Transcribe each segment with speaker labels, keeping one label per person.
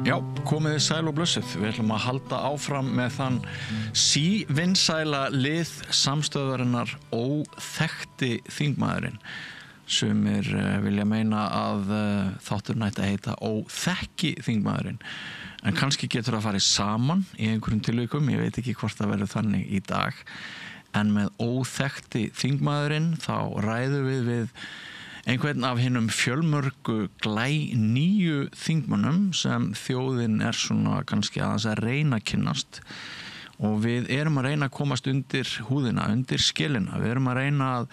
Speaker 1: Já, komiði sæl og blessuð. Við ætlum að halda áfram með þann sívinsæla lið samstöðvarinnar óþekkti þingmaðurinn. Sumir vilja meina að þátturinn ætti að heita óþekki þingmaðurinn. En kannski getur það farið saman í einhverjum tilvikum, ég veit ekki hvort það verður þannig í dag. En með óþekkti þingmaðurinn þá ræðum við einhvern af hinnum fjölmörgu glænýju þingmönnum sem þjóðin svona kannski aðeins að reyna að kynnast og við erum að reyna að komast undir húðina, undir skilina. Við erum að reyna að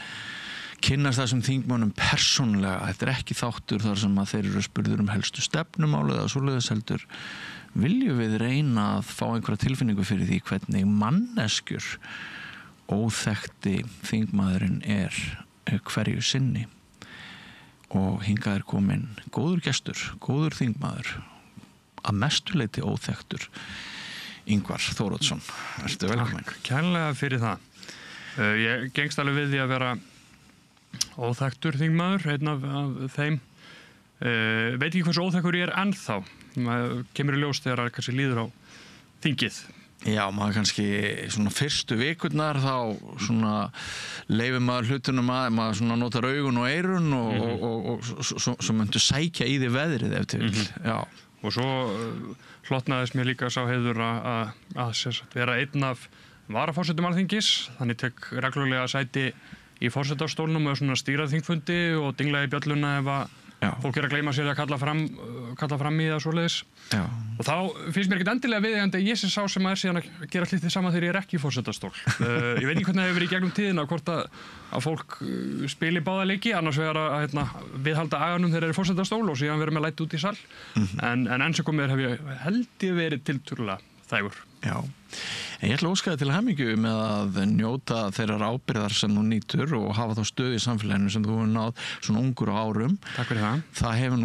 Speaker 1: kynnast þessum þingmönnum persónulega. Þetta ekki þáttur þar sem að þeir eru spurður helstu stefnumál eða svoleiðis heldur. Viljum við reyna að fá einhverja tilfinningu fyrir því hvernig manneskjur óþekkti þingmaðurinn hverju sinni. Og hingað komin góður gestur, góður þingmaður, að mestu leyti óþekktur, Ingvar Þóroddsson. Ertu velkomin.
Speaker 2: Kærlega fyrir það. Ég gengst alveg við því að vera óþekktur þingmaður, einn af þeim. Veit ekki hversu óþekkur ég ennþá. Maður kemur í ljós þegar það kannski líður á þingið.
Speaker 1: Já, maður kannski svona fyrstu vikurnar þá svona leifir maður hlutunum að maður svona notar augun og eyrun og svo myndu sækja í því veðrið ef til vill. Já.
Speaker 2: Og svo hlotnaðist mér líka sá heiður að vera einn af varaforsetum Alþingis, þannig tek reglulega sæti í forsetastólnum og svona stýra þingfundi og dingla í bjölluna ef að fólk að gleyma sér að kalla fram í það svoleiðis. Já. Og þá finnst mér ekkert endilega viðeigandi að ég sé sá sem að síðan að gera hlítið saman þegar ég ekki í forsetastól. Ég veit ekki hvernig það hefur verið í gegnum tíðina, hvort að fólk spili báða leiki, annars vegar að viðhalda aganum þegar þeir eru í forsetastól og síðan vera með læti út í sal. En enn sem komið hef ég held ég verið tiltölulega þægur.
Speaker 1: Já. En ég ætla að óska þig til hamingju með að njóta þeirrar ábyrgðar sem þú nýtur og hafa þá stöðu í samfélaginu sem þú hefur náð svona ungur á árum.
Speaker 2: Takk fyrir það.
Speaker 1: Það hefur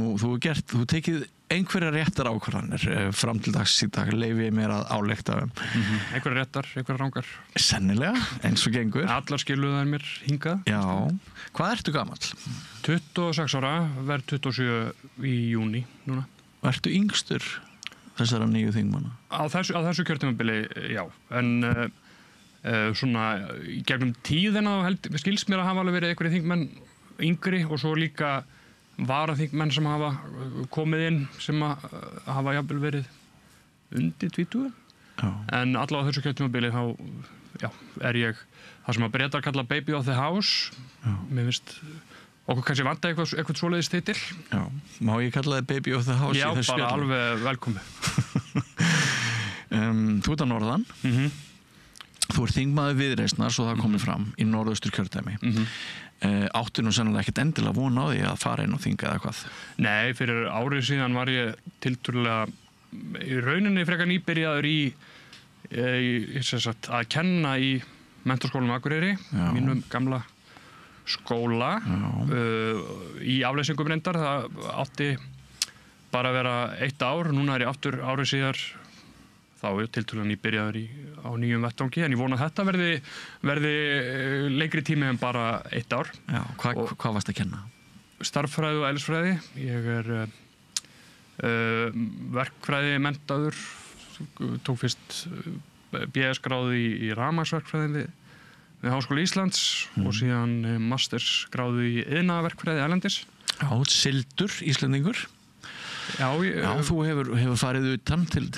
Speaker 1: þú tekið einhverjar réttar ákvarðanir fram til dags í dag, leyfi ég mér að álykta
Speaker 2: Einhverjar réttar, einhverjar rangar.
Speaker 1: Sennilega, eins og gengur.
Speaker 2: Allar skiluðu þær mér hingað.
Speaker 1: Já. Hvað ertu gamall?
Speaker 2: 26 ára, verð 27 í júní núna.
Speaker 1: Og ertu yngstur þessara nýju þingmanna?
Speaker 2: Á þessu kjörtímabili, já. En svona í gegnum tíðina skilst mér að hafa alveg verið einhverjir þingmenn yngri og svo líka varaþingmenn sem hafa komið inn sem hafa jafnvel verið undir 20. En allavega á þessu kjörtímabili þá ég það sem að Bretar kalla baby of the house. Mér finnst okkur kannski vantar eitthvað svoleiðis titil.
Speaker 1: Já, má ég kalla það baby of the house í þessu spjalli?
Speaker 2: Já, bara alveg velkomið.
Speaker 1: Þú ert að norðan. Þú ert þingmaður Viðreisnar, svo það komið fram í norðaustur kjördæmi. Áttu nú sennilega ekkert endilega von á því að fara inn og þinga eða hvað?
Speaker 2: Nei, fyrir árið síðan var ég tiltölulega í rauninni frekar nýbyrjaður að kenna í Menntaskólanum Akureyri, mínum gamla skóla í afleysingum reyndar. Það átti bara að vera 1 ár, núna ég aftur árið síðar þá tiltölulega nýbyrjaður á nýjum vettvangi, en ég vona að þetta verði lengri tími en bara 1 ár.
Speaker 1: Já, hvað varst að kenna?
Speaker 2: Starffræði og eðlisfræði. Ég verkfræði menntaður, tók fyrst BS-gráðu í rafmagnsverkfræði við Háskóla Íslands og síðan mastersgráðu í iðnaðarverkfræði erlendis.
Speaker 1: Já, sildur Íslendingur. Já, þú hefur farið utan til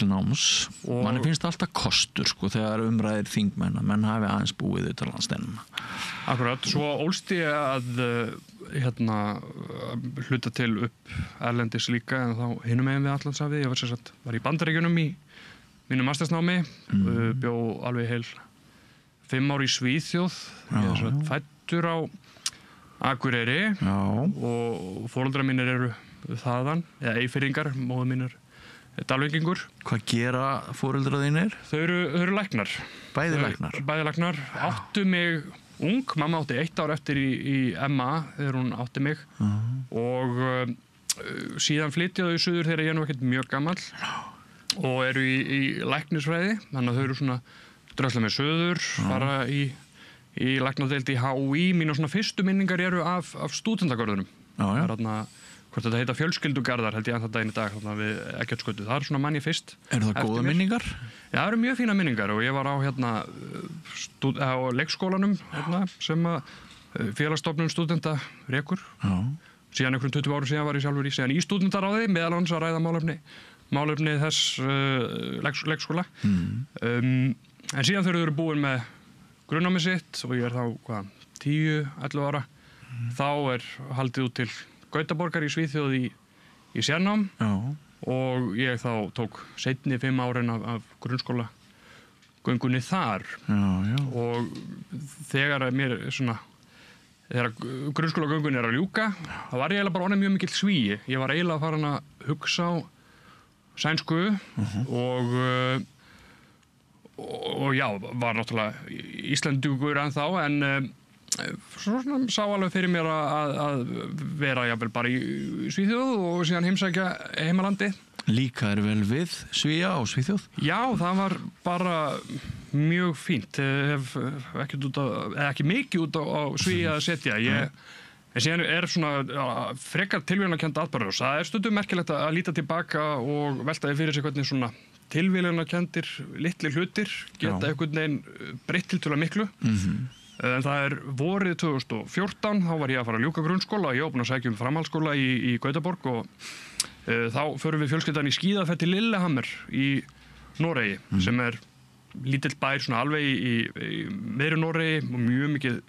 Speaker 1: náms. Manni finnst alltaf kostur þegar umræðir þingmenn að menn hafi aðeins búið utanlandssteinum.
Speaker 2: Akkurat, svo ólst ég að hluta til upp erlendis líka, en þá hinum megin við Atlantshafið. Ég var í Bandaríkjunum í mínu mastersnámi, bjó alveg heil 5 ár í Svíþjóð. Ég fæddur á Akureyri og foreldrar mínir eru þaðan, eða Eyfirðingar, móðir mín Dalvíkingur.
Speaker 1: Hvað gera foreldrar þínir?
Speaker 2: Þau eru læknar.
Speaker 1: Bæði læknar?
Speaker 2: Bæði læknar. Áttu mig ung, mamma átti 1 ár eftir í MA þegar hún átti mig og síðan flytja þau suður þegar ég er nú ekkert mjög gamall og eru í læknisfræði, þannig að þau eru svona drösla með suður, fara í læknadeild í HÍ. Mínar svona fyrstu minningar eru af stúdentagörðunum. Það er þarna hvort þetta heita fjölskyldugarðar held ég ennþá daginn í dag þarna við Eggertsgötu. Það svona mann ég fyrst.
Speaker 1: Eru það góða minningar?
Speaker 2: Já, það eru mjög fína minningar og ég var á á leikskólanum sem að félagsstofnun stúdenta rekur.
Speaker 1: Já.
Speaker 2: Síðan einhverjum 20 árum síðan var ég sjálfur síðan í stúdentaráði meðal annars að ræða málefni þess leikskóla. En síðan þegar þau eru búin með grunnnámið sitt og ég þá 10-11 ára þá haldið út til Gautaborgar í Svíþjóð í sérnám og ég þá tók seinni 5 árin af grunnskóla göngunni þar og þegar þegar grunnskóla göngunni að ljúka þá var ég eiginlega bara orðinn mjög mikill svíi. Ég var eiginlega farin að hugsa á sænsku og já, var náttúrulega Íslendingur ennþá en svona sá alveg fyrir mér að vera jafnvel bara í Svíþjóð og síðan heimsækja heimalandi.
Speaker 1: Líkaðir vel við Svíja og Svíþjóð? Já,
Speaker 2: það var bara mjög fínt. Hef ekki mikið út á Svíja að setja. En síðan svona frekar tilviljunarkennd atburður. Það stundum merkilegt að líta tilbaka og velta því fyrir sig hvernig svona tilviljunarkenndir litlir hlutir geta einhvern veginn breytt tiltölulega miklu. En það vorið 2014, þá var ég að fara að ljúka grunnskóla og ég var búinn að sækja framhaldsskóla í Gautaborg og þá förum við fjölskyldan í skíðaferð til Lillehammer í Noregi sem lítill bær svona alveg í miðri Noregi og mjög mikil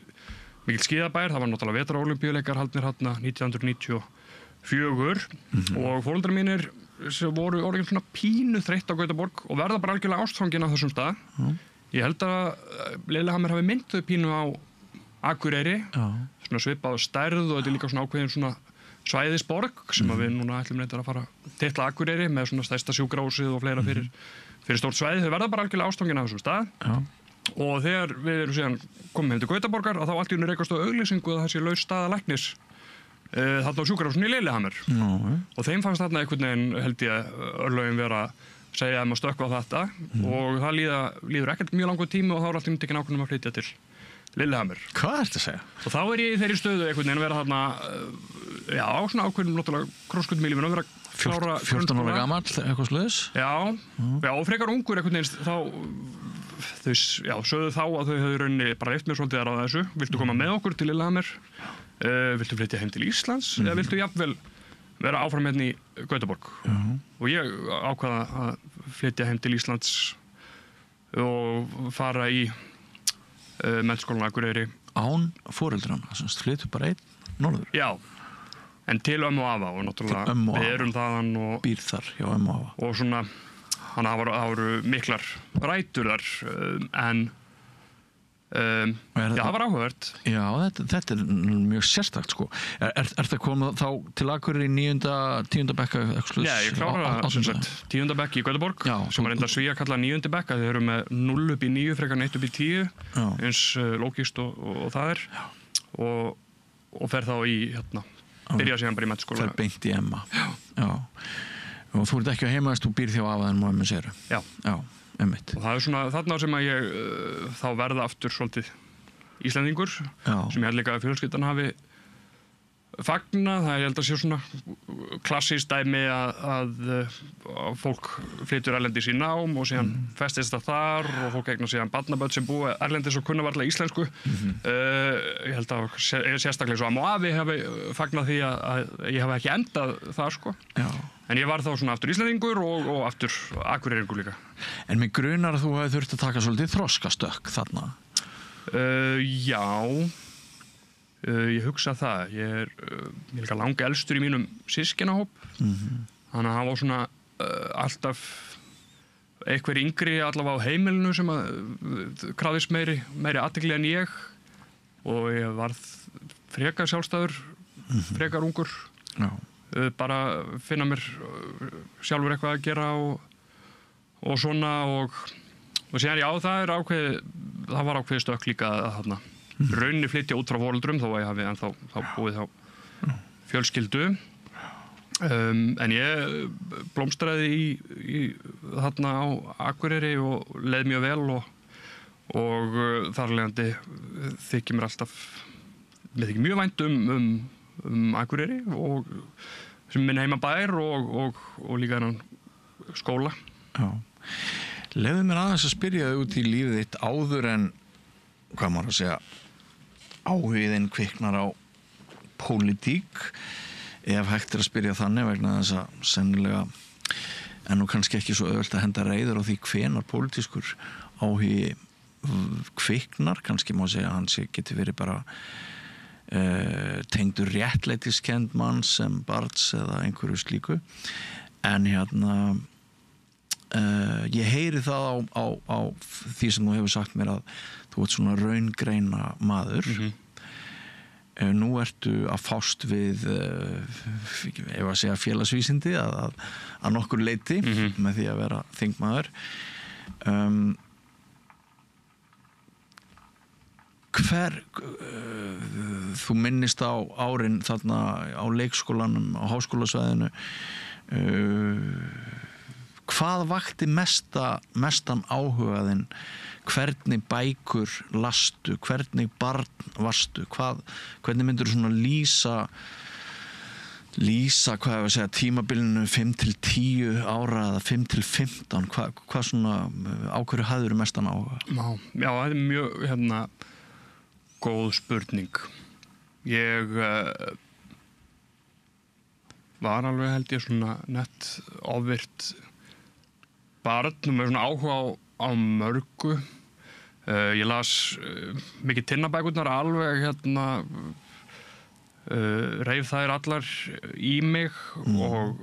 Speaker 2: skíðabær. Það var náttúrulega vetrarólympíuleikar haldnir 1994 og foreldrar mínir voru orðin svona pínu þreytt á Gautaborg og verða bara algjörlega ástfangin af þessum stað. Ég held að Lillehammer hafi mynd þau pínu á Akureyri, svona svipað stærð og þetta líka svona ákveðin svona svæðisborg sem við núna ætlum reyndar að fara að titla Akureyri með svona stærsta sjúkrahúsið og fleira fyrir stórt svæði. Þau verða bara algjörlega ástfangin af þessum stað og þegar við erum síðan komum heim til Gautaborgar og þá allt í einu rekast á auglýsingu að það sé laus staða læknis þarna á sjúkrahúsinu í Lillehammer og þeim fannst þarna einhvern veginn held ég örlögin vera segja að maður stökkva á þetta og það líður ekkert mjög langur tími og þá alltaf tekin ákvörðun að flytja til Lillehammer.
Speaker 1: Hvað ertu að segja?
Speaker 2: Og þá ég í þeirri stöðu einhvern veginn að vera þarna á svona ákveðnum náttúrulega krosskutum í lífinu að vera klára
Speaker 1: 14 ára gamall, eitthvað sluðis?
Speaker 2: Já, og frekar ungur einhvern veginn þau sögðu þá að þau höfðu rauninni bara leyft mér svolítið að ráða þessu. Viltu koma með okkur til Lillehammer? Viltu flytja heim til Íslands? Eða viltu jafnvel vera áfram í Gautaborg og ég ákvaða að flytja heim til Íslands og fara í menntaskólann Akureyri.
Speaker 1: Án foreldrana, flyttu bara einn norður?
Speaker 2: Já, en til ömmu og afa og náttúrulega við erum þaðan og
Speaker 1: býr þar hjá ömmu og afa.
Speaker 2: Og svona, það voru miklar rætur þar en já, það var áhugavert.
Speaker 1: Já, þetta mjög sérstakt sko. Það komið þá til Akureyri í 10. bekka?
Speaker 2: Já, ég klára 10. bekk í Gautaborg sem var enda Svíja kallað 9. bekka. Þau eru með 0 upp í 9 frekar 1 upp í 10 eins lógist og það og fer þá í byrja síðan bara í menntaskóla.
Speaker 1: Fer beint í Emma. Já. Og þú ert ekki á heimaðist, þú býr þjá afa en mömmu séru.
Speaker 2: Já.
Speaker 1: Einmitt.
Speaker 2: Og það svona þarna sem að ég þá verða aftur svolítið Íslendingur sem ég held líka að fjölskyldan hafi fagnað. Það ég held að sé svona klassískt dæmi að fólk flytur erlendis í nám og síðan festist það þar og fólk eignar síðan barnabörn sem búa erlendis og kunna varla íslensku. Ég held að sérstaklega svo að afi hafi fagnað því að ég hafi ekki endað það sko. Já. En ég var þá svona aftur Íslendingur og aftur Akureyringur líka.
Speaker 1: En mig grunar að þú hefði þurft að taka svolítið þroskastökk þarna?
Speaker 2: Já, ég hugsa það. Ég líka lang elstur í mínum systkinahóp. Þannig að það var svona alltaf einhver yngri allavega á heimilinu sem að krafðist meiri athygli en ég og ég varð frekar sjálfstæður, frekar ungur. Já. Bara finna mér sjálfur eitthvað að gera og svona og síðan það var ákveðið stökk líka að þarna rauninni flytja út frá foreldrum þó að ég hafi ennþá búið þá fjölskyldu en ég blómstraði í þarna á Akureyri og leið mjög vel og þar leiðandi þykir mér alltaf mjög vænt um Akureyri og sem minn heimabær og líka þennan skóla.
Speaker 1: Já. Leyfðu mér aðeins að spyrja þig út í lífið þitt áður en, hvað maður að segja, áhuginn kviknar á pólitík, ef hægt að spyrja þannig vegna þess að sennilega en nú kannski ekki svo auðvelt að henda reiður á því hvenar pólitískur áhugi kviknar, kannski má segja að hann geti verið bara tengdur réttlætiskend mann sem barns eða einhverju slíku, en ég heyri það á því sem þú hefur sagt mér að þú ert svona raungreina maður. Nú ertu að fást við ef að segja félagsvísindi að nokkur leyti með því að vera þingmaður. Þú minnist á árin þarna á leikskólanum á háskólasvæðinu, hvað vakti mestan áhugaðinn, hvernig bækur lastu, hvernig barn varstu, hvernig myndir þú svona lýsa hvað ég að segja, tímabilinu 5-10 ára eða 5-15, hvað svona á hverju hafðirðu mestan áhuga?
Speaker 2: Já, það er mjög góð spurning. Ég var alveg held ég svona nett ofvirt barn með svona áhuga á mörgu. Ég las mikið Tinnabækurnar alveg reif þær allar í mig og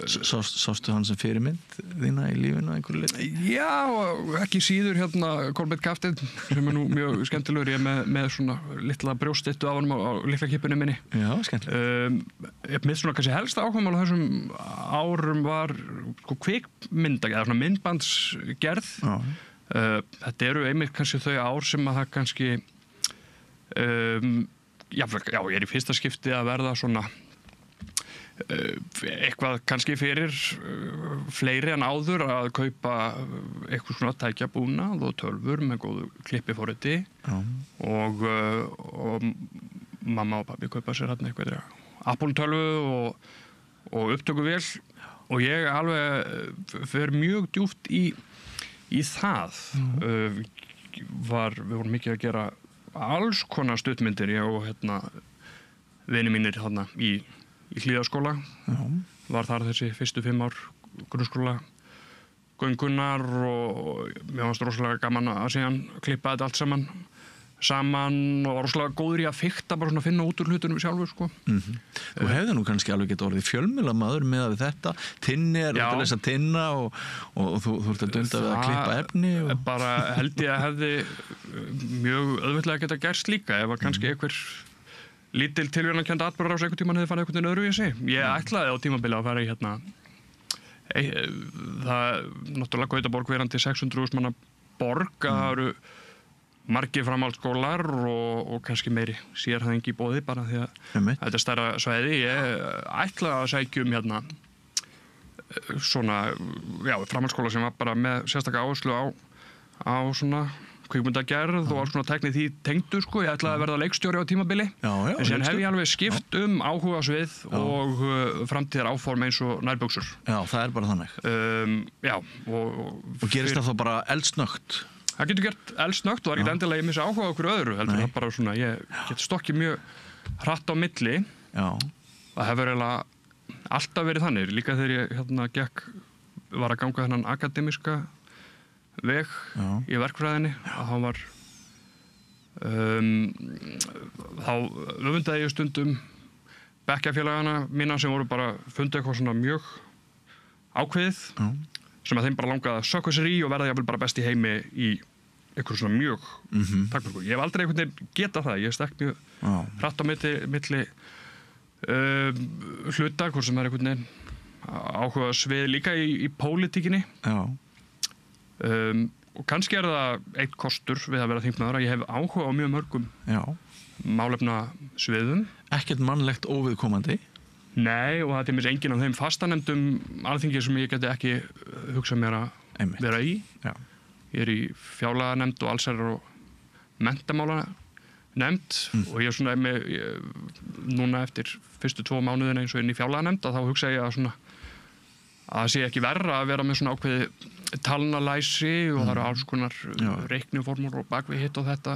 Speaker 1: Sástu hann sem fyrirmynd þína í lífinu að einhverju leyti?
Speaker 2: Já, og ekki síður Kolbeinn Kafteinn sem nú mjög skemmtilegur. Ég er með svona litla brjóststyttu á honum á litla kippinu minni. Já, skemmtileg. Mitt svona kannski helsta áhugamál á þessum árum var kvikmynda, eða svona myndbandsgerð. Þetta eru einmitt kannski þau ár sem að það kannski já, ég er í fyrsta skipti að verða svona eitthvað kannski fyrir fleiri en áður að kaupa eitthvað svona tækjabúnað og tölvur með góðu klippiforriti og mamma og pabbi kaupa sér hérna eitthvað Apple tölvu og upptökuvél og ég alveg fer mjög djúpt í það. Við vorum mikið að gera alls konar stuttmyndir, ég og vini mínir þarna í Hlíðaskóla. Var þar þessi fyrstu 5 ár grunnskóla göngunar og mér fannst rosalega gaman að síðan klippa þetta allt saman og var rosalega góður í að fikta, bara svona finna út úr hlutunum sjálfur, sko.
Speaker 1: Þú hefði nú kannski alveg getið orðið fjölmiðlamaður með að þetta. Tinni út að lesa tinna og þú ert að dunda við að klippa efni.
Speaker 2: Bara held ég að hefði mjög auðveldlega geta gerst líka ef að kannski einhver lítil tilvíðankennd atburðarás einhvern tímann hefði farið einhvern veginn öðruvísi. Ég ætlaði á tímabili að fara í það náttúrulega Gautaborg verandi 600.000 manna borg, það eru margir framhaldsskólar og kannski meiri sérhæðing í boði bara því að þetta er stærra svæði. Ég ætlaði að sækja svona, framhaldsskóla sem var bara með sérstaka áherslu á svona kvikmyndagerð og alls svona tækni því tengdu, sko. Ég ætlaði að verða leikstjóri á tímabili. En síðan hef ég alveg skipt áhugasvið og framtíðar áform eins og nærbuxur.
Speaker 1: Já, það er bara þannig. Og gerist það þá bara eldsnöggt?
Speaker 2: Það getur gert eldsnöggt og það er ekki endilega ég missi áhuga á okkur öðru. Heldur það bara svona, ég get stokkið mjög hratt á milli. Það hefur eiginlega alltaf verið þannig. Líka þegar ég var að ganga þennan akademiska veg í verkfræðinni að hann var þá öfundaði ég stundum bekkjarfélagana mína sem voru bara fundið eitthvað svona mjög ákveðið sem að þeim bara langaði að sökka sér í og verða jafnvel bara best í heimi í eitthvað svona mjög takmörku. Ég hef aldrei einhvern veginn getað það. Ég stekk mjög hratt á milli hluta, hvort sem er einhvern veginn áhuga svið líka í pólitíkinni. Og kannski er það eitt kostur við að vera þingmaður að ég hef áhuga á mjög mörgum málefna sviðum.
Speaker 1: Ekkert mannlegt óviðkomandi?
Speaker 2: Nei, og það er mér enginn af þeim fastanefndum alþingi sem ég geti ekki hugsað mér að vera í. Ég er í fjárlaganefnd og allsherjar og menntamála nefnd og ég svona núna eftir fyrstu 2 mánuðina eins og inn í fjárlaganefnd að þá hugsa ég að svona að það sé ekki verra að vera með svona ákveði talnalæsi og það eru alls konar reikniformúl og bakvið hitt og þetta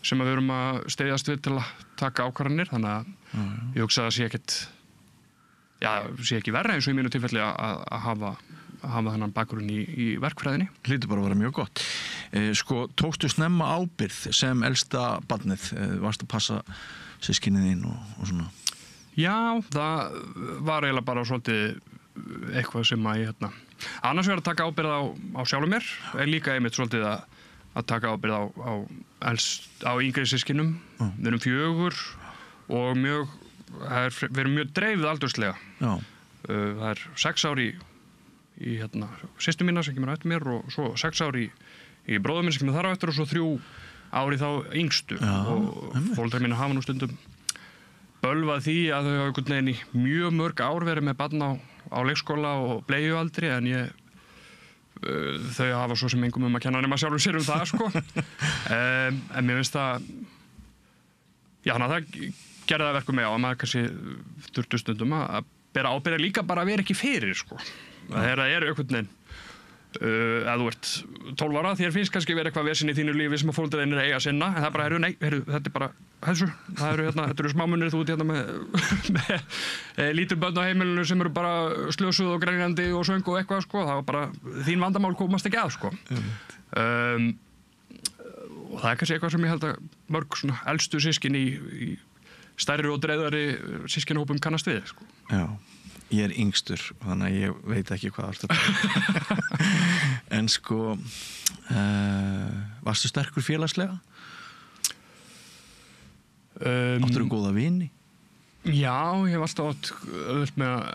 Speaker 2: sem að við erum að steyðast við til að taka ákvarðanir þannig að ég hugsa að það sé ekki verra eins og í mínu tilfelli að hafa þennan bakgrunn í verkfræðinni.
Speaker 1: Hlýtur bara að vera mjög gott. Sko, tókstu snemma ábyrgð sem elsta barnið, varst að passa systkinin þín og svona?
Speaker 2: Já, það var eiginlega bara svolítið eitthvað sem að ég annars verður að taka ábyrgð á sjálfum mér, líka einmitt svolítið að taka ábyrgð á yngri systkinum. Við erum 4 og við erum mjög dreifð aldurslega. Það er 6 ár í systur mína sem kemur á eftir mér og svo 6 ár í bróður minn sem kemur þar á eftir og svo 3 ár í þá yngstu og foreldrar mína hafa nú stundum bölvað því að þau hafa einhvern veginn í mjög mörg ár verið með barn á leikskóla og bleiualdri en þau hafa svo sem engum að kenna nema sjálfum sér það sko. En mér finnst það það gerði það verkum með að maður kannski þurftu stundum að bera ábyrgð líka bara að vera ekki fyrir sko. Þegar það eru einhvern veginn að þú ert 12 ára þér finnst kannski verið eitthvað vesen í þínu lífi sem að foreldrar eiga að sinna en það er bara, þetta er bara þetta eru smámunir þú ert með lítil börn á heimilinu sem eru bara slösuð og grænjandi og söng og eitthvað sko, það var bara þín vandamál komast ekki að sko. Og það er kannski eitthvað sem ég held að mörg svona elstu systkin í stærri og dreifðari systkinahópum kannast við sko.
Speaker 1: Já. Ég er yngstur, þannig að ég veit ekki hvað það en sko varstu sterkur félagslega? Áttirðu góða vini?
Speaker 2: Já, ég hef alltaf átt öll með að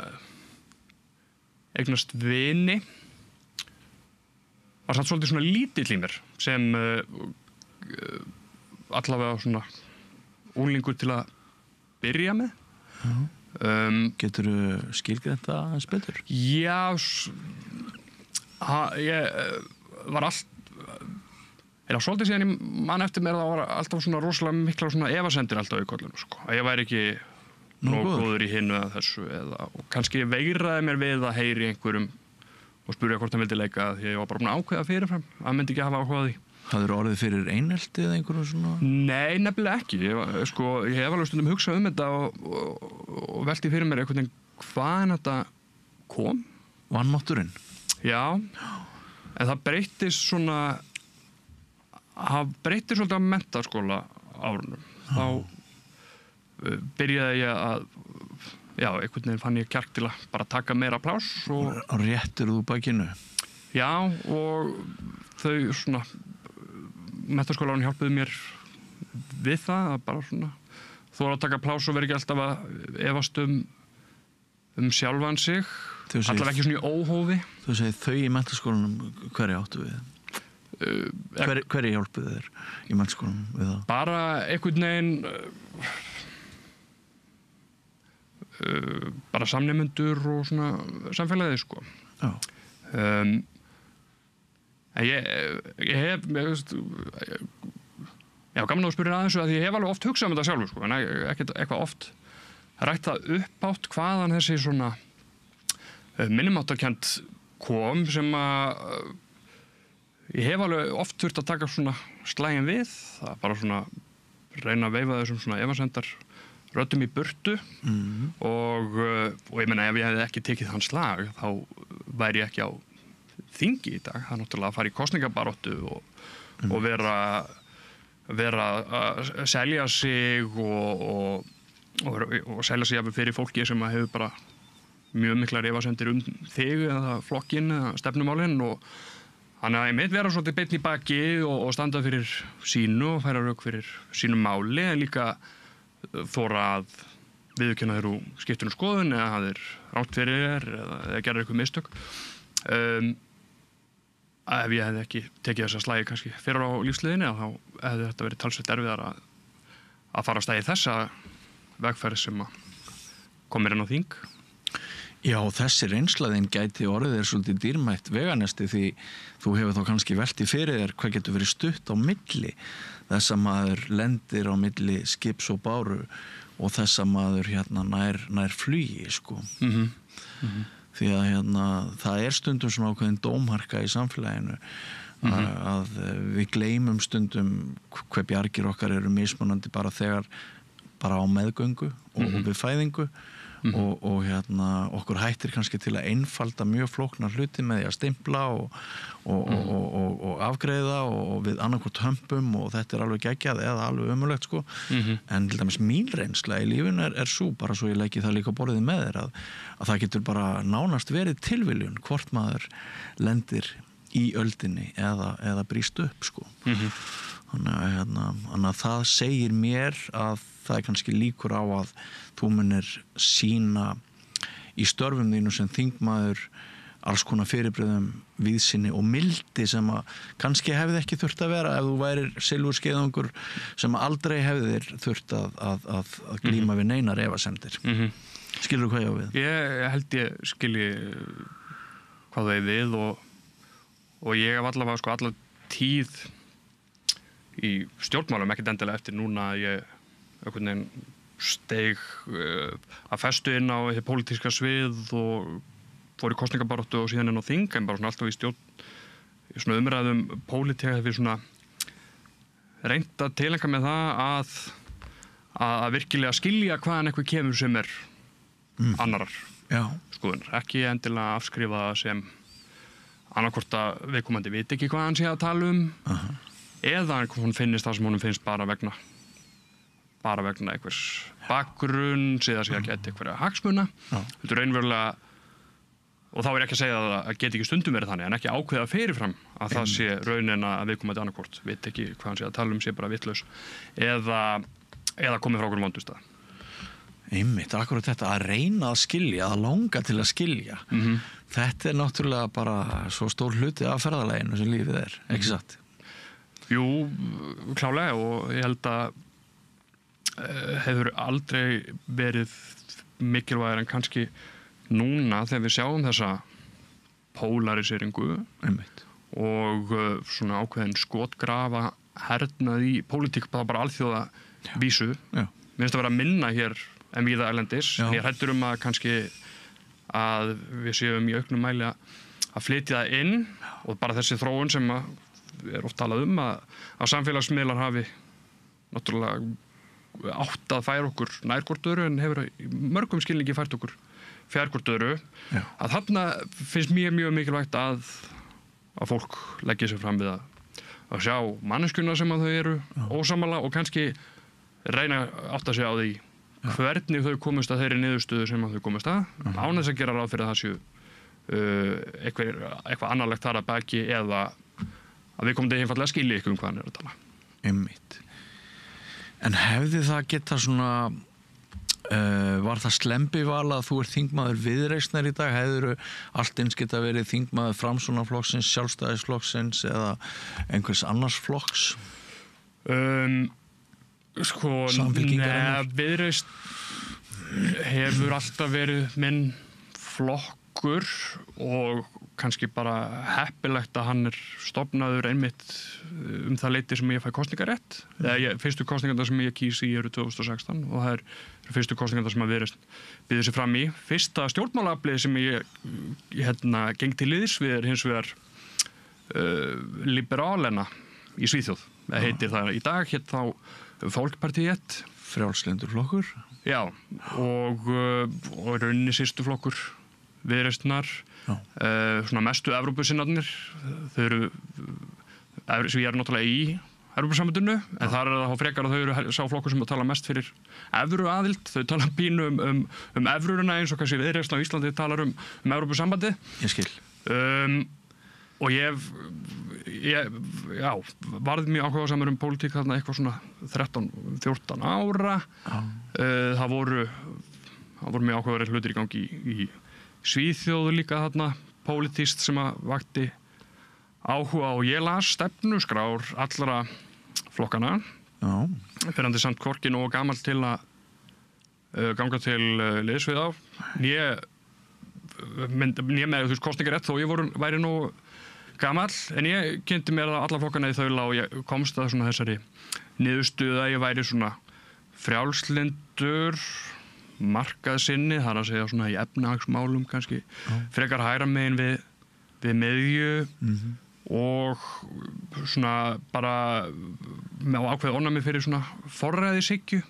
Speaker 2: eignast vini var samt svolítið svona lítill í mér sem allavega svona unglingur til að byrja með.
Speaker 1: Geturðu skilgreint það aðeins betur?
Speaker 2: Já, ég var svolítið síðan ég man eftir mér það var alltaf svona rosalega mikla svona efasemdir alltaf í kollinu sko. Að ég væri ekki nógu góður í hinu eða þessu og kannski veigraði mér við að heyri einhverjum og spurja hvort hann vildi leika því ég var bara búin að ákveða fyrirfram að myndi ekki hafa áhuga á því.
Speaker 1: Hafðirðu orðið fyrir einelti eða einhverjum svona?
Speaker 2: Nei, nefnilega ekki. Ég hef alveg stundum hugsað þetta og velti fyrir mér einhvern veginn hvaðan þetta kom.
Speaker 1: Vanmátturinn? Já.
Speaker 2: En það breyttist svolítið á menntaskóla árunum. Þá byrjaði ég að einhvern veginn fann ég kjark til að bara taka meira pláss og
Speaker 1: réttir þú bakinu?
Speaker 2: Já, og þau svona menntaskólanum hjálpuðu mér við það að bara svona þóra að taka pláss og vera ekki alltaf að efast sjálfan sig allavega ekki svona í óhófi.
Speaker 1: Þú segir þau í menntaskólanum, hverju áttu við? Hverju hjálpuðu þér í menntaskólanum við það?
Speaker 2: Bara einhvern veginn bara samnemendur og svona samfélagið sko.
Speaker 1: Já.
Speaker 2: Ég hef gaman að spyrja aðeins að ég hef alveg oft hugsað þetta sjálfur sko, en ekkert eitthvað oft rætt það uppátt hvaðan þessi svona minnumáttarkennd kom sem að ég hef alveg oft þurft að taka svona slaginn við, það bara svona reyna að veifa þessum svona efasemdar röddum í burtu og ég meina ef ég hefði ekki tekið þann slag þá væri ég ekki á þingi í dag, það er náttúrulega að fara í kosningabaráttu og vera að selja sig og selja sig jafnvel fyrir fólki sem hefur bara mjög miklar efasemdir þig eða flokkinn eða stefnumálinn og þannig að ég mitt vera svolítið beinn í baki og standa fyrir sínu og færa rök fyrir sínu máli en líka þóra að viðurkenna þegar þú skiptir skoðun eða hafðir rangt fyrir þér eða gerir eitthvað mistök. Ef ég hefði ekki tekið þessa slagi kannski fyrir á lífsleiðinni þá hefði þetta verið talsvert erfiðar að fara á stæði þessa vegferð sem kom mér inn á þing.
Speaker 1: Já, þessi reynslaðin gæti orðið svolítið dýrmætt veganesti því þú hefur þá kannski velti fyrir þér hvað getur verið stutt á milli þess að maður lendir á milli skips og báru og þess að maður nær flugi sko. Því að það stundum svona ákveðin dómharka í samfélaginu að við gleymum stundum hver bjargir okkar eru mismunandi bara á meðgöngu og við fæðingu og okkur hættir kannski til að einfalda mjög flóknar hluti með því að stimpla og afgreiða og við annarkvort hömpum og þetta alveg geggjað eða alveg ömurlegt sko. En til dæmis mín reynsla í lífinu svo bara svo ég leggi það líka borðið með þér að það getur bara nánast verið tilviljun hvort maður lendir í öldinni eða brýst upp sko. Þannig að það segir mér að það kannski líkur á að þú munir sýna í störfum þínu sem þingmaður alls konar fyrirbrigðum víðsýni og mildi sem að kannski hefði ekki þurft að vera ef þú værir silfurskeiðungur sem aldrei hefðir þurft að glíma við neinar efasemdir. Skilurðu hvað ég á við?
Speaker 2: Ég held ég skilji hvað það við og ég hef allavega sko alla tíð í stjórnmálum ekkert endilega eftir núna að ég einhvern veginn steig að festu inn á hið pólitíska svið og fór í kosningabaráttu og síðan inn á þing en bara svona alltaf í svona umræðum pólitík hefur svona reynt að tileinka með það að virkilega skilja hvaðan eitthvað kemur sem annarar skoðunar, ekki endilega afskrifa það sem annarkvort að viðkomandi viti ekki hvað hann sé að tala eða hún finnist það sem honum finnst bara vegna einhvers bakgrunn eða sé að geta einhverja hagsmuna þetta raunverulega og þá ekki að segja að geti ekki stundum verið þannig en ekki ákveða fyrirfram að það sé raunin að viðkomandi annarkvort viti ekki hvað hann sé að tala sé bara vitlaus eða komið frá okkur vondustað.
Speaker 1: Einmitt, akkurat þetta að reyna að skilja að langa til að skilja þetta náttúrulega bara svo stór hluti af ferðalaginu sem lífið ekki satt?
Speaker 2: Jú, klálega og ég held að hefur aldrei verið mikilvægir en kannski núna þegar við sjáum þessa polariseringu og svona ákveðin skotgrafa hernað í pólitík bara alþjóða vísu. Mér finnst að vera minna hér en víða erlendis. Ég hræddur að kannski að við séum í auknum mæli að flytja það inn og bara þessi þróun sem oft talað að samfélagsmiðlar hafi náttúrulega átt að færa okkur nær hvort öðru en hefur í mörgum skilningi fært okkur fjær hvort öðru að þarna finnst mér mjög mikilvægt að fólk leggi sér fram við að sjá manneskjuna sem að þau eru ósammála og kannski reyna átta sig á því hvernig þau komust að þeirri niðurstöðu sem að þau komust að án þess að gera ráð fyrir að það séu eitthvað annarlegt þar að baki eða að við komum til einfallega að skilja ykkur hvað hann að tala.
Speaker 1: Einmitt. En hefði það geta svona var það slembival að þú þingmaður Viðreisnar í dag? Hefðirðu allt eins geta verið þingmaður Framsóknarflokksins, Sjálfstæðisflokksins eða einhvers annars flokks?
Speaker 2: Viðreisn hefur alltaf verið minn flokkur og kannski bara heppilegt að hann stofnaður einmitt það leyti sem ég fæ kosningarétt. Fyrstu kosningarnar sem ég kýs í eru 2016 og það fyrstu kosningarnar sem að Viðreisn býður sig fram í. Fyrsta stjórnmálaaflið sem ég geng til liðs við hins vegar Liberalena í Svíþjóð. Það heitir það í dag, þá Folkpartiet.
Speaker 1: Frjálslyndur flokkur.
Speaker 2: Já, og rauninni sístu flokkur Viðreisnar, svona mestu Evrópusinnarnir. Þau eru náttúrulega í Evrópusambandinu, en þar það frekar að þau eru sá flokkur sem tala mest fyrir evruaðild. Þau tala pínu um evruna eins og kannski Viðreisn á Íslandi talar um Evrópusambandi.
Speaker 1: Ég skil.
Speaker 2: Og ég varð mjög áhugasamur pólitík þarna eitthvað svona 13-14 ára. Það voru mjög áhugaverðir hlutir í gangi í Svíþjóðu líka þarna pólitískt sem að vakti áhuga og ég las stefnuskrár allra flokkana. Fyrrandi samt hvorki nógu gamall til að ganga til liðs við þá. Ég með kosningarétt þó ég væri nú gamall, en ég kynnti mér alla flokkana í þaula og ég komst að svona þessari niðurstöðu að ég væri svona frjálslyndur, markaðsinni, það að segja svona í efnahagsmálum kannski, frekar hægra megin við miðju og svona bara með ákveð ónæmi fyrir svona forræðishyggju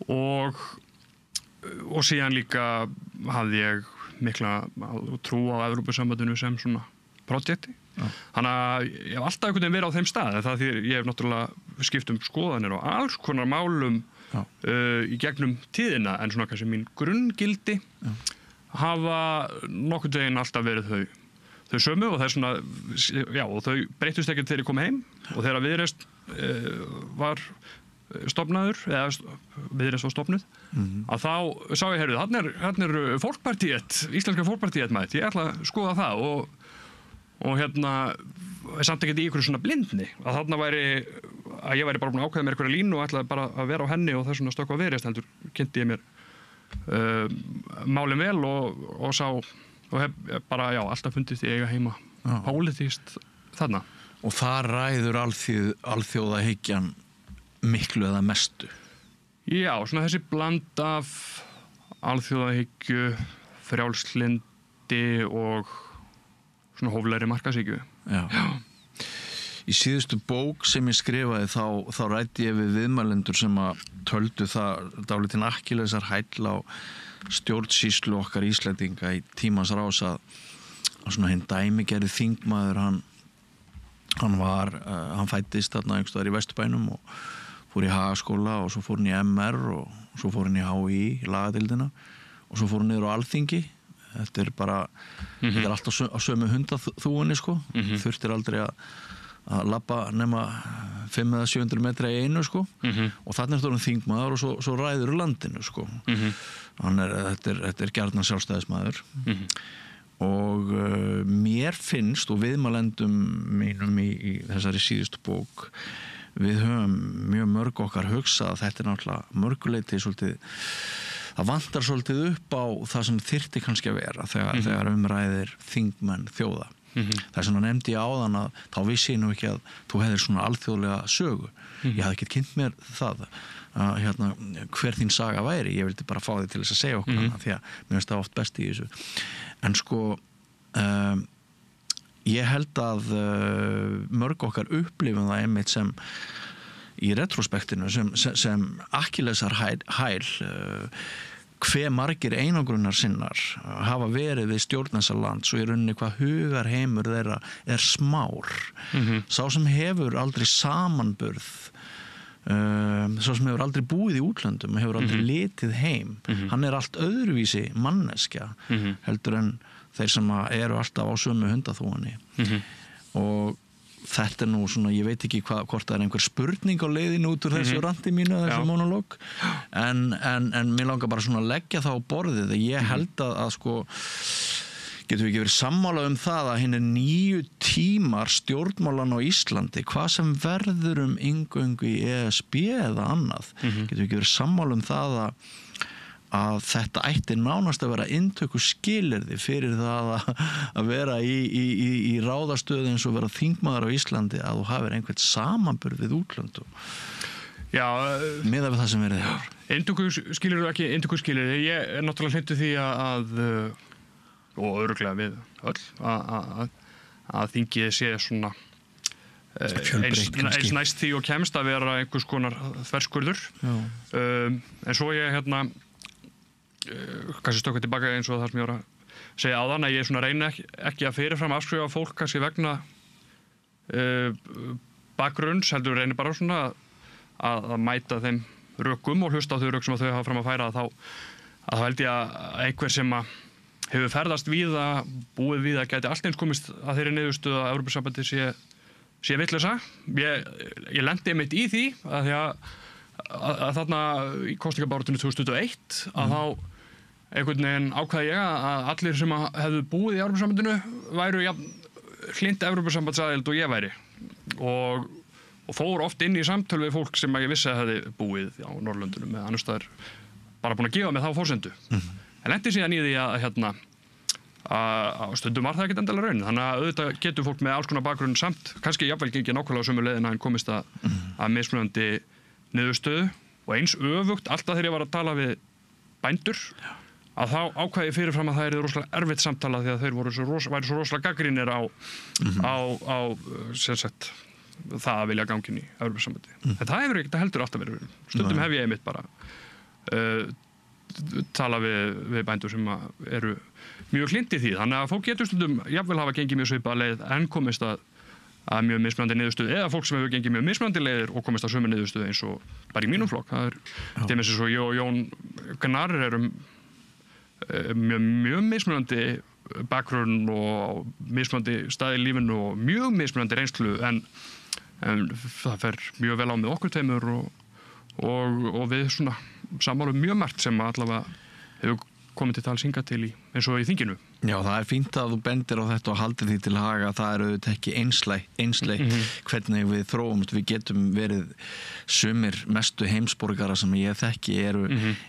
Speaker 2: og síðan líka hafði ég mikla trú á Evrópusambandinu sem svona projekti. Þannig að ég hef alltaf einhvern veginn verið á þeim stað, það því ég hef náttúrulega skipt skoðanir og alls konar málum í gegnum tíðina, en svona kannski mín grunngildi hafa nokkurn veginn alltaf verið þau sömu og það svona, og þau breyttust ekkert þegar ég kom heim og þegar Viðreisn var stofnaður, eða Viðreisn var stofnuð, að þá sá ég, heyrðu, þarna er fólkpartíet, íslenska fólkpartíet mætt, ég ætla að skoða það og samt ekkert í ykkur svona blindni, að þarna að ég væri bara búin að ákveða mér einhverja línu og ætlaði bara að vera á henni og þess vegna stökkva Viðreisn, heldur kynnti ég mér málin vel og sá og hef bara, alltaf fundið því eiga heima pólitískt þarna.
Speaker 1: Og það ræður alþjóðahyggjan miklu eða mestu?
Speaker 2: Já, svona þessi bland af alþjóðahyggju, frjálslyndi og svona hóflegri markaðshyggju. Já.
Speaker 1: Í síðustu bók sem ég skrifaði þá ræddi ég við viðmælendur sem að töldu það dálítinn akkilesar hæll á stjórnsýslu okkar Íslendinga í tímans rás að svona hinn dæmigerði þingmaður hann fæddist þarna einhvers staðar í Vesturbænum og fór í Hagaskóla og svo fór hann í MR og svo fór hann í HÍ í lagadeildina og svo fór hann niður á Alþingi. Þetta er bara þetta er allt á sömu hundaþúunni sko. Þurftir aldrei að labba nema 500 eða 700 metra í einu sko. Og þarna er það þingmaður og svo ræður landinu sko. Þetta er gjarnan sjálfstæðismaður. Og mér finnst og viðmælendum mínum í þessari síðustu bók við höfum mjög mörg okkar hugsað að þetta er náttúrulega mörguleiti svolítið, það vantar svolítið upp á það sem þyrfti kannski að vera þegar umræðir þingmenn þjóða. Það sem nefndi ég áðan að þá vissi ég nú ekki að þú hefðir svona alþjóðlega sögu. Ég hafði ekki kynnt mér það hver þín saga væri, ég vildi bara fá þig til þess að segja okkur hana því að mér finnst það oft best í þessu. En sko ég held að mörg okkar upplifum það einmitt sem í retrospektinu sem akkilesar hæl hve margir einangrunnar sinnar hafa verið við stjórnensar land svo í rauninni hvað hugarheimur þeirra er smár. Sá sem hefur aldrei samanburð sá sem hefur aldrei búið í útlöndum hefur aldrei litið heim hann er allt öðruvísi manneskja heldur en þeir sem eru alltaf á sömu hundaþúunni og þetta er nú svona, ég veit ekki hvort það er einhver spurning á leiðinu út úr þessu randi mínu, þessu monolog en mér langar bara svona að leggja það á borðið ég held að sko getum við ekki verið sammála það að hinir 9 tímar stjórnmálan á Íslandi, hvað sem verður inngöngu í ESB eða annað getum við ekki verið sammála það að þetta ætti nánast að vera inntöku skilyrði fyrir það að vera í ráðastöðu eins og vera þingmaður á Íslandi að þú hafir einhvern samanburð við útlönd miðað við það sem verið hefur.
Speaker 2: Inntöku skilyrði og ekki inntöku skilyrði, ég er náttúrulega hlindu því að og örugglega við öll að þingið sé svona eins næst því og kemst að vera einhvers konar þverskurður en svo ég kannski stökkvað tilbaka eins og það sem ég var að segja áðan að ég svona reyni ekki að fyrirfram afskrifa fólk kannski vegna bakgrunns heldur reyni bara svona að mæta þeim rökum og hlusta á þau rök sem þau hafa fram að færa að þá held ég að einhver sem hefur ferðast víða, búið víða gæti allt eins komist að þeirri niðurstöðu að Evrópusambandið sé vitleysa. Ég lendi einmitt í því að því að þarna í kosningabaráttunni 2021 að þá einhvern veginn ákvaði ég að allir sem hefðu búið í Evrópusambandinu væru hlynnt Evrópusambandsaðild og ég væri og fór oft inn í samtöl við fólk sem ég vissi að hefði búið á Norrlöndunum eða annars staðar bara búin að gefa mig þá forsendu en lendi síðan í því að að stundum var það ekkert endilega raunin. Þannig að auðvitað getur fólk með alls konar bakgrunn samt, kannski jafnvel gengið nákvæmlega á sömu leiðina en komist að mismunandi niðurstöðu og eins öfugt alltaf þegar ég var að tala við bændur að þá ákvæði fyrirfram að það er rosalega erfitt samtala því að þeir væru svo rosalega gagnrýnir á sem sagt það að vilja ganga inn í Evrópusambandið. En það hefur ekkert heldur alltaf verið. Stundum hef ég einmitt bara tala við bændur sem eru mjög hlynnt í því. Þannig að fólk getur stundum jafnvel hafa gengið mjög svipaða leið en komist að mjög mismunandi niðurstöðu eða fólk sem hefur gengið mjög mismunandi leiðir og komist að sömu niðurstöðu eins og bara í mínum flokk. Það er dæmis eins og ég og Jón Gnarr erum mjög mismunandi bakgrunn og mismunandi staði í lífinu og mjög mismunandi reynslu en það fer mjög vel á með okkur tveimur og við svona sammálum mjög margt sem allavega hefur komið til tals hingað til eins og í þinginu.
Speaker 1: Já, það er fínt að þú bendir á þetta og haldir því til haga. Það er auðvitað ekki einsleitt hvernig við þróumst. Við getum verið sumir mestu heimsborgara sem ég þekki eru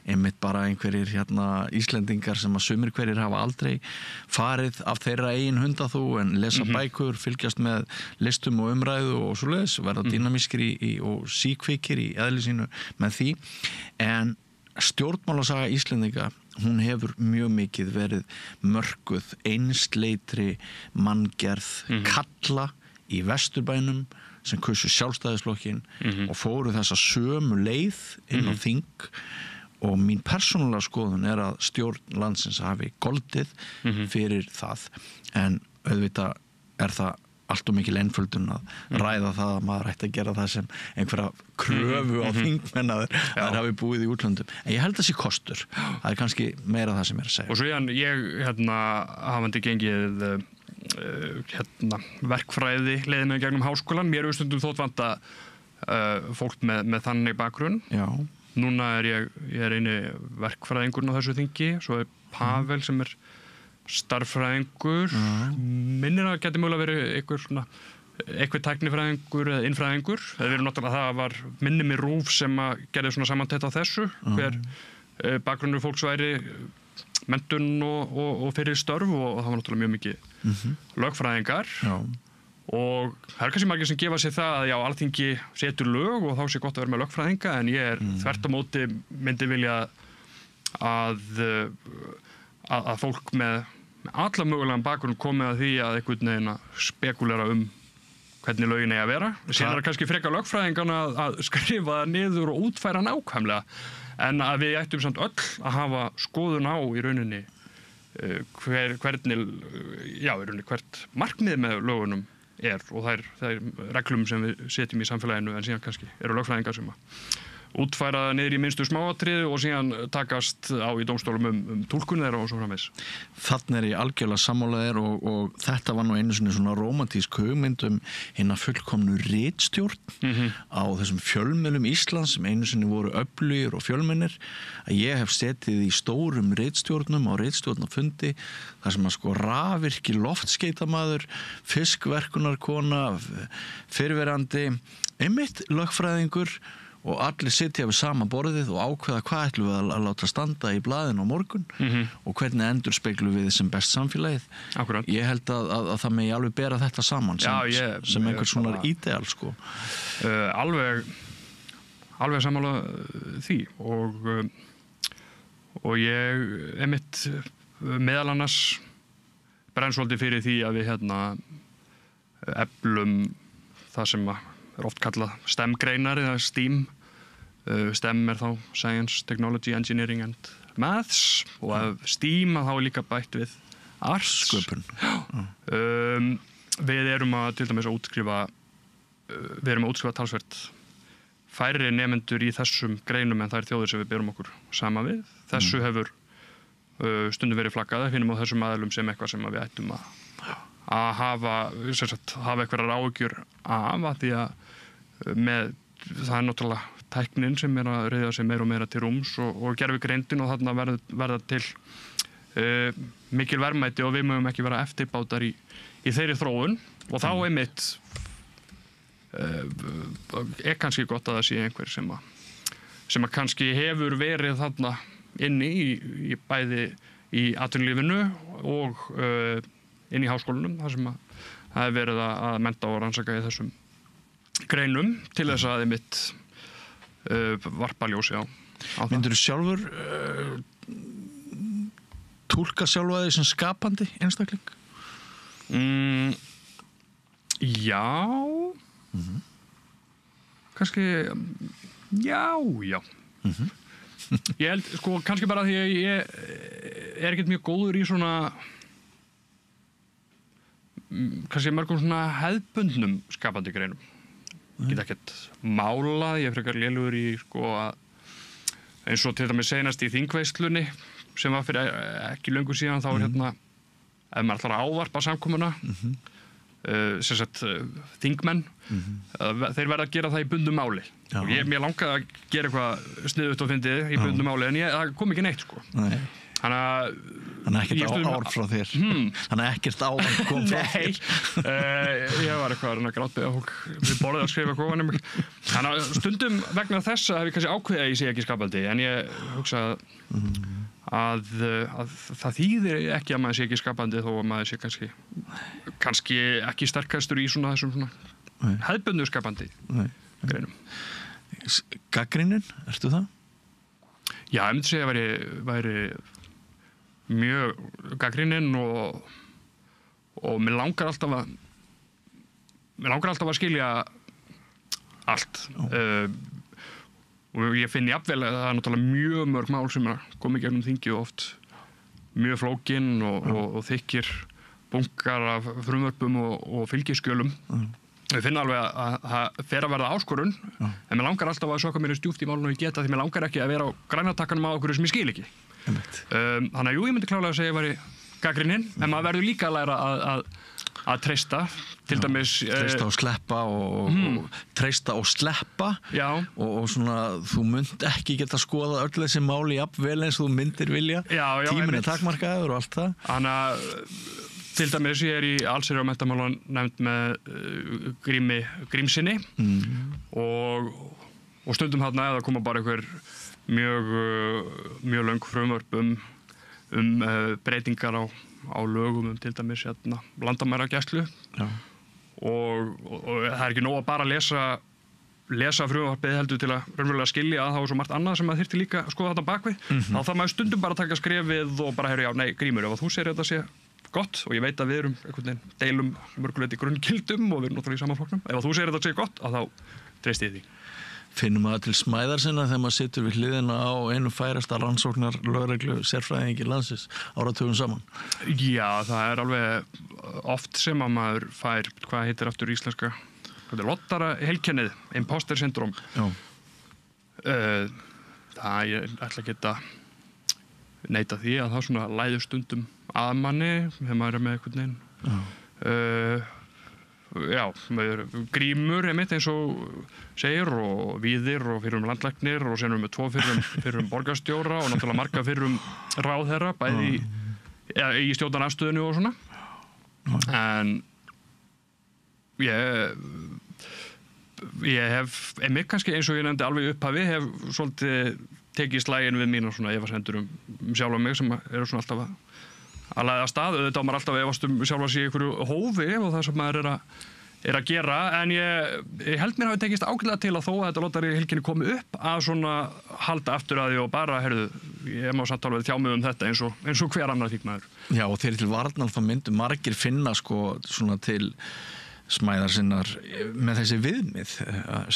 Speaker 1: einmitt bara einhverjir Íslendingar sem að sumir hverjir hafa aldrei farið af þeirra eigin hundaþú en lesa bækur, fylgjast með listum og umræðu og svoleiðis, verða dýnamískir og síkvikir í eðli sínu með því. En stjórnmálasaga Íslendinga, hún hefur mjög mikið verið mörkuð einsleitri manngerð kalla í Vesturbænum sem kusu sjálfstæðisflokkinn og fóru þessa sömu leið inn á þing og mín persónulega skoðun er að stjórn landsins hafi goldið fyrir það en auðvitað er það allt og mikil einföldun að ræða það að maður ætti að gera það sem einhverja kröfu á þingmenn að þeir hafi búið í útlöndum. En ég held að það sé kostur. Það er kannski meira það sem ég er að segja.
Speaker 2: Og svo ég hafandi gengið verkfræði leiðina gegnum háskólan. Mér er stundum þótt vanta fólk með þannig bakgrunn.
Speaker 1: Já.
Speaker 2: Núna er ég eini verkfræðingurinn á þessu þingi. Svo er Pavel sem er starffræðingur, minnir að geti mögulega verið einhver tæknifræðingur eða innfræðingur. Það var minni með RÚV sem að gerði svona samantekt á þessu, hver bakgrunnur fólks væri menntun og fyrir störf og það var náttúrulega mjög mikið lögfræðingar. Og það er kannski margir sem gefa sér það að já, Alþingi setur lög og þá sé gott að vera með lögfræðinga en ég er þvert á móti myndi vilja að fólk með alla mögulegan bakgrunn komið að því að einhvern veginn að spekulera hvernig lögin eigi að vera. Síðan er kannski frekar lögfræðingarna að skrifa það niður og útfæra nákvæmlega en að við ættum samt öll að hafa skoðun á í rauninni hvert markmið með lögunum er og þær reglum sem við setjum í samfélaginu en síðan kannski eru lögfræðingar sem að útfæra það niður í minnstu smáatriði og síðan takast á í dómstólum túlkun þeirra og svo framvegis.
Speaker 1: Þarna er ég algjörlega sammála þér og þetta var nú einu sinni svona rómantísk hugmynd hina fullkomnu ritstjórn á þessum fjölmiðlum Íslands sem einu sinni voru öflugir og fjölmennir að ég hef setið í stórum ritstjórnum á ritstjórnafundi þar sem að rafvirki loftskeytamaður, fiskverkunarkona, fyrrverandi, einmitt lögfræðingur og allir sitja við sama borðið og ákveða hvað ætlum við að láta standa í blaðinu á morgun og hvernig endurspeglum við sem best samfélagið.
Speaker 2: Akkurat.
Speaker 1: Ég held að það megi alveg bera þetta saman sem einhver svona ídeal sko.
Speaker 2: Alveg sammála því og ég einmitt meðal annars brenn svolítið fyrir því að við eflum það sem er oft kallað STEM-greinar eða STEAM. STEM er þá Science, Technology, Engineering and Maths og STEAM þá er líka bætt við Arts.
Speaker 1: Sköpun.
Speaker 2: Við erum að til dæmis að útskrifa talsvert færri nemendur í þessum greinum en þær þjóðir sem við berum okkur saman við. Þessu hefur stundum verið flaggað að finnum á þessum aðilum sem eitthvað sem við ættum að hafa einhverjar áhyggjur af því að það er náttúrulega tæknin sem er að reiða sig meira og meira til rúms og gervigreindin og þarna verða til mikil verðmæti og við mögum ekki vera eftirbátar í þeirri þróun og þá einmitt er kannski gott að það sé einhver sem að kannski hefur verið þarna inni í bæði í atvinnulífinu og inn í háskólanum þar sem það er verið að mennta og rannsaka í þessum greinum til þess að einmitt varpa ljósi á það.
Speaker 1: Myndirðu sjálfur túlka sjálfa þig sem skapandi einstakling?
Speaker 2: Já. Kannski, já. Ég held, sko, kannski bara því að ég er ekkert mjög góður í svona kannski mörgum svona hefðbundnum skapandi greinum. Ég get ekkert málað, ég er frekar lélugur í sko að eins og til dæmis seinast í þingveislunni sem var fyrir ekki löngu síðan þá er hérna ef maður ætlar að ávarpa samkomuna sem sagt þingmenn þeir verða að gera það í bundnu máli og mér langaði að gera eitthvað sniðugt og fyndið í bundnu máli en það kom ekki neitt sko.
Speaker 1: Þannig ekkert ár frá þér Þannig ekkert áðan kom frá þér
Speaker 2: ég var eitthvað að grátbeða fólk við borðið að skrifa eitthvað ofan þannig að stundum vegna þessa hef ég kannski ákveðið að ég sé ekki skapandi en ég hugsa að það þýðir ekki að maður sé ekki skapandi þó að maður sé kannski ekki sterkastur í svona þessum svona hefðbundnu skapandi greinum.
Speaker 1: Gagnrýnin, ertu það?
Speaker 2: Já, ég myndi segja að væri mjög gagnrýnin og mér langar alltaf að skilja allt og ég finn jafnvel að það er náttúrulega mjög mörg mál sem kom í gegnum þingi og oft mjög flókin og þykkir bunkar af frumvörpum og fylgiskjölum. Ég finn alveg að það fer að verða áskorun en mér langar alltaf að soka mér stjúpt í málunum og ég geta því mér langar ekki að vera á grænatakkanum á okkur sem ég skil ekki. Þannig að jú, ég myndi klálega að segja að ég væri gagnrýnin en maður verður líka að læra að treysta til dæmis
Speaker 1: treysta og sleppa og treysta og sleppa og svona þú munt ekki geta skoða öll þessi máli jafnvel eins og þú myndir vilja tíminn er takmarkaður og allt það.
Speaker 2: Þannig að til dæmis ég er í allsherjar- og menntamálanefnd með Grímssyni og stundum þarna eða koma bara einhver mjög löng frumvörp breytingar á lögum til dæmis landamæragæslu og það er ekki nóg að bara lesa frumvarpið heldur til að raunverulega skilja að það var svo margt annað sem maður þyrfti líka að skoða þetta bakvið þá þarf maður stundum bara að taka skrefið og bara já, nei, Grímur, ef þú segir þetta sé gott og ég veit að við erum einhvern veginn deilum mörguleiti grunngildum og við erum náttúrulega í sama flokknum ef þú segir þetta sé gott, að þá treysti ég því.
Speaker 1: Finnum maður til smæðar sinna þegar maður situr við hliðina á einu færasta rannsóknar lögreglu sérfræðingi landsins áratugum saman?
Speaker 2: Já, það er alveg oft sem að maður fær, hvað heitir aftur íslenska, lottara heilkennið, imposter syndrom. Það ég ætla ekki að neita því að það svona læður stundum að manni þegar maður er með einhvern veginn. Grímur einmitt eins og segir og Víðir og fyrrum landlæknir og sen með 2 fyrrum borgarstjóra og náttúrulega marga fyrrum ráðherra bæði í stjórnarandstöðunni og svona en ég hef einmitt kannski eins og ég nefndi alveg upphafi hef svolítið tekið slaginn við mín og svona efasemdir sjálfa mig sem eru svona alltaf að læða stað, auðvitað maður alltaf efast sjálfa sig í einhverju hófi og það sem maður er að gera en ég held mér hafi tekist ágætlega til að þó að þetta lottari helginni komi upp að svona halda aftur að því og bara, ég má samt alveg þjá mig þetta eins og hver annar þingmaður. Já,
Speaker 1: og þeir til varnar þá myndu margir finna sko svona til smæðar sinnar með þessi viðmið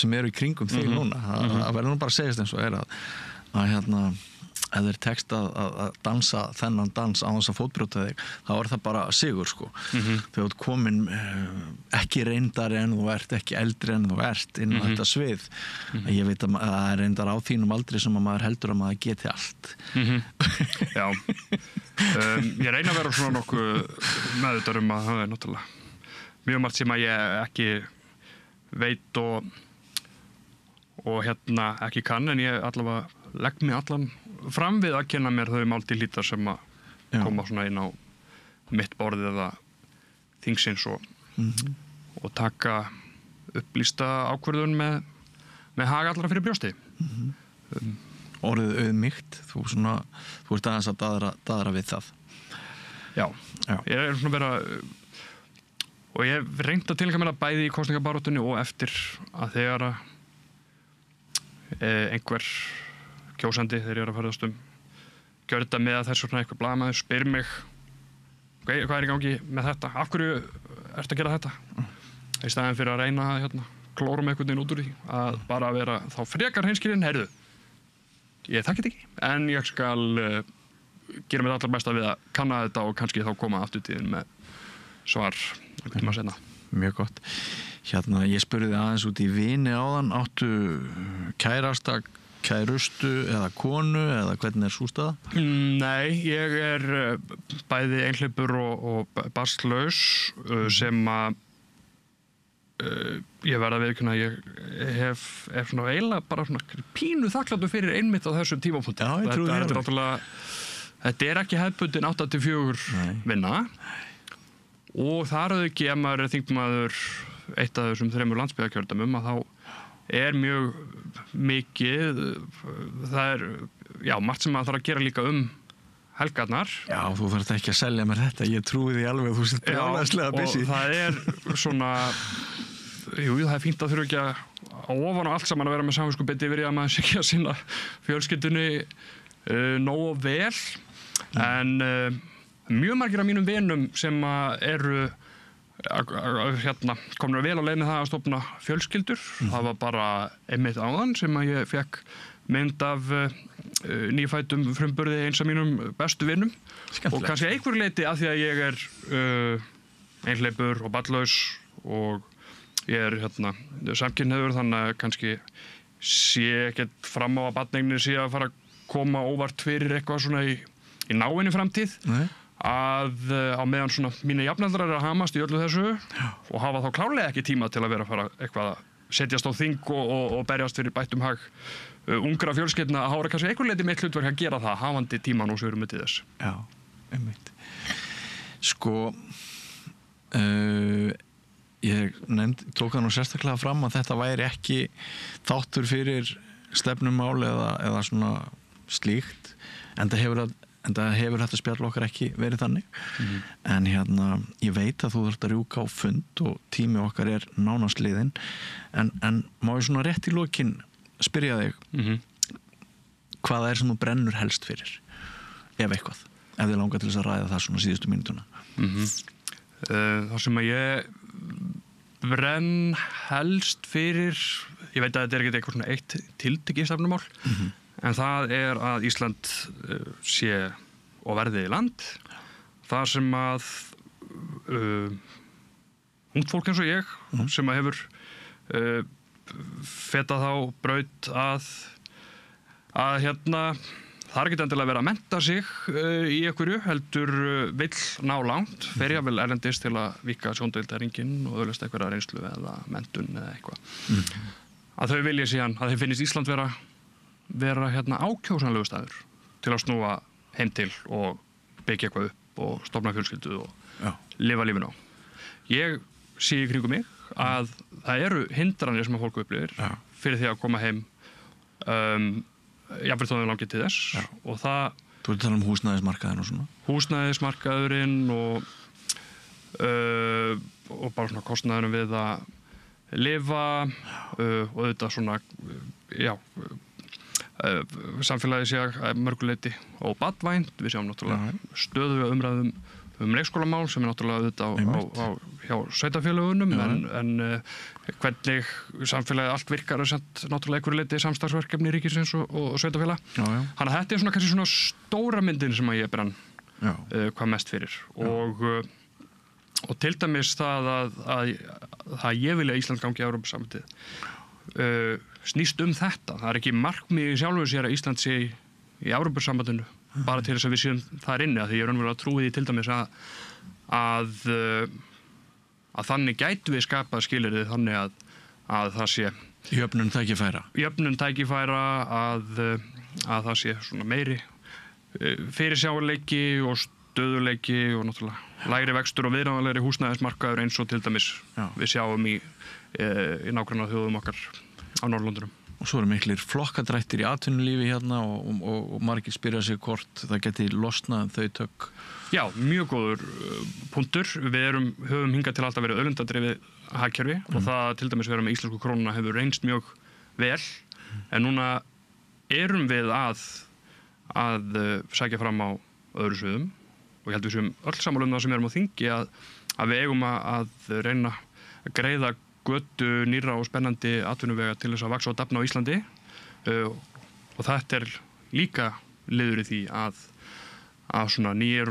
Speaker 1: sem eru í kringum þig núna. Það verður nú bara að segjast eins og er að ef þeir tekst að dansa þennan dans á þess að fótbrjóta þig, þá er það bara sigur sko. Þegar þú ert komin ekki reyndari en þú ert, ekki eldri en þú ert inn á þetta svið. Ég veit að það er reyndar á þínum aldri sem að maður heldur að maður geti allt.
Speaker 2: Já. Ég reyna að vera svona nokkuð meðvitaður að það er náttúrulega mjög margt sem að ég ekki veit og ekki kann en ég allavega legg mig allan fram við að kenna mér þau mál til hlítar sem að koma svona inn á mitt borðið eða þingsins og taka upplýsta ákvörðun með hag allra fyrir brjósti.
Speaker 1: orðið auðmýkt, þú ert aðeins að daðra við það.
Speaker 2: Já. Ég svona vera og ég hef reynt að tileinka mér það bæði í kosningabaráttunni og eftir að þegar einhver kjósandi þegar ég að ferðast gjörða með að þess svona eitthvað blaðamaður spyr mig hvað í gangi með þetta, af hverju ertu að gera þetta í staðinn fyrir að reyna að klóra með einhvern veginn út úr því að bara vera þá frekar hreinskilinn, heyrðu ég þekkit ekki, en ég skal gera mér allar besta við að kanna þetta og kannski þá koma aftur tíðin með svar einhvern tíma seinna.
Speaker 1: Mjög gott. Ég spurði aðeins út í vini áðan, áttu kærasta, kærustu eða konu eða hvernig sú staða?
Speaker 2: Nei, ég bæði einhleypur og barnlaus sem að ég verð að viðurkenna að ég hef svona eiginlega bara svona pínu þakklátur fyrir einmitt á þessum tímapunkti.
Speaker 1: Já, ég trúi
Speaker 2: náttúrulega, þetta ekki hefðbundin 8-4 vinna og þar að ekki ef maður þingmaður eitt af þessum 3 landsbyggðarkjördæmum að þá mjög mikið það margt sem maður þarf að gera líka helgarnar. Já,
Speaker 1: þú þarft ekki að selja mér þetta, ég trúi því alveg að þú sett brjálæðislega busy.
Speaker 2: Og það svona það fínt að þurfa ekki að ofan á allt saman að vera með samviskubiti yfir í að maður sé ekki að sinna fjölskyldunni nógu vel en mjög margir af mínum vinum sem eru komnir vel á leiðinni það að stofna fjölskyldur. Það var bara einmitt áðan sem að ég fekk mynd af nýfæddum frumburði eins af mínum bestu vinum. Skemmtilegt. Og kannski einhverju leyti af því að ég einhleypur og barnlaus og ég samkynhneigður þannig að kannski sé ekkert fram á að barneignin sé að fara að koma óvart fyrir eitthvað svona í náinni framtíð. Nei. Að á meðan svona mínu jafnaldrar að hamast í öllu þessu og hafa þá klárlega ekki tíma til að vera að fara eitthvað að setjast á þing og berjast fyrir bættum hag ungra fjölskyldna að hafa kannski einhver leyti mitt hlutverk að gera það hafandi tíman og svörum til þess.
Speaker 1: Já, einmitt. Ég tók það nú sérstaklega fram að þetta væri ekki þáttur fyrir stefnumál eða svona slíkt en það hefur þetta spjall okkar ekki verið þannig en ég veit að þú þarft að rjúka á fund og tími okkar nánast liðinn en má ég svona rétt í lokin spyrja þig hvað það sem þú brennur helst fyrir ef eitthvað, ef þið langar til þess að ræða það svona síðustu mínútuna.
Speaker 2: Það sem að ég brenn helst fyrir ég veit að þetta ekki eitthvað svona eitt tiltekið stefnumál en það að Ísland sé og verði land þar sem að ungt fólk eins og ég sem að hefur fetað þá braut að það ekki endilega verið að mennta sig í einhverju heldur vill ná langt fer ég vel erlendis til að víkka sjóndeildarhringinn og öðlast einhverja reynslu eða menntun eða eitthvað að þau vilja síðan að þeim finnist Ísland vera ákjósanlegu staður til að snúa heim til og byggja eitthvað upp og stofna fjölskyldu og lifa lífinu á. Ég sé í kringum mig að það eru hindranir sem að fólk upplifir fyrir því að koma heim jafnvel þó þau langið til þess og það...
Speaker 1: Þú ert að tala húsnæðismarkaðinn og svona?
Speaker 2: Húsnæðismarkaðurinn og bara svona kostnaðurinn við að lifa og auðvitað svona samfélagi sé að mörguleyti og barnvænt, við sjáum náttúrulega stöðuga umræðum leikskólamál sem náttúrulega auðvitað hjá sveitarfélögunum en hvernig samfélagi allt virkar náttúrulega einhverju leyti samstarfsverkefni ríkisins og sveitarfélag. Þannig að þetta svona kannski svona stóra myndin sem að ég brenn hvað mest fyrir og til dæmis það að ég vilja Ísland gangi í Evrópusambandið snýst þetta. Það ekki markmið sjálfur sér að Ísland sé í Evrópusambandinu bara til þess að við séum þar inni að því ég raunverulega trúi því til dæmis að þannig gætu við skapað skilyrði þannig að það sé
Speaker 1: jöfnun
Speaker 2: tækifæra að það sé svona meiri fyrirsjáanleiki og stöðuleiki og náttúrulega lægri vextur og viðráðanlegri húsnæðismarkaður eins og til dæmis við sjáum í nágrannaþjóðum okkar á Norðurlöndunum.
Speaker 1: Og svo eru miklir flokkadrættir í atvinnulífi hérna og margir spyrja sig hvort það geti losnað þau tök.
Speaker 2: Já, mjög góður punktur. Við höfum hingað til alltaf verið auðlindadrifið hagkerfi og það til dæmis vera með íslensku krónuna hefur reynst mjög vel. En núna erum við að sækja fram á öðru sviðum og ég held við séum öll sammála það sem erum á þingi að við eigum að reyna að greiða götu nýrra og spennandi atvinnuvega til þess að vaxa og dafna á Íslandi og þetta líka liður í því að svona nýjar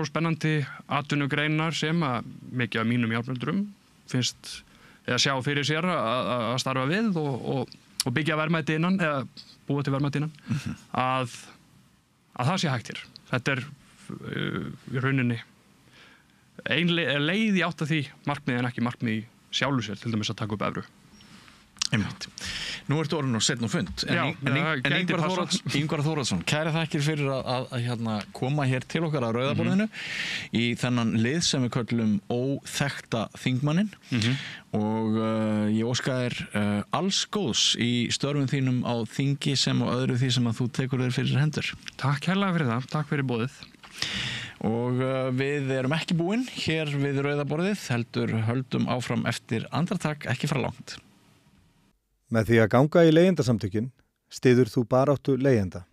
Speaker 2: og spennandi atvinnugreinar sem að mikið af mínum járnöldurum finnst eða sjá fyrir sér að starfa við og byggja verðmæti innan eða búa til verðmæti innan að það sé hægt hér. Þetta í rauninni ein leið í átt að því markmið en ekki markmið í sjálfu sér, til dæmis að taka upp evru.
Speaker 1: Einmitt. Nú ertu orðin á seinna fund. Ingvar Þórðarson, kæra þakkir fyrir að koma hér til okkar að Rauðaborðinu í þennan lið sem við köllum óþekkta þingmanninn og ég óska þér alls góðs í störfum þínum á þingi sem og öðru því sem að þú tekur þér fyrir hendur.
Speaker 2: Takk hérlega fyrir það, takk fyrir boðið.
Speaker 1: Og við erum ekki búin hér við Rauðaborðið, heldur höldum áfram eftir andartak, ekki fara langt.
Speaker 3: Með því að ganga í leigjendasamtökin styður þú baráttu leigjenda.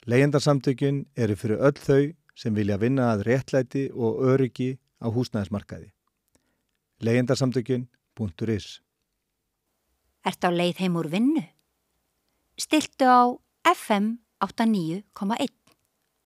Speaker 3: Leigjendasamtökin eru fyrir öll þau sem vilja vinna að réttlæti og öryggi á húsnæðismarkaði. Leigjendasamtökin.is.
Speaker 4: Ertu á leið heim úr vinnu? Stilltu á FM 89,1.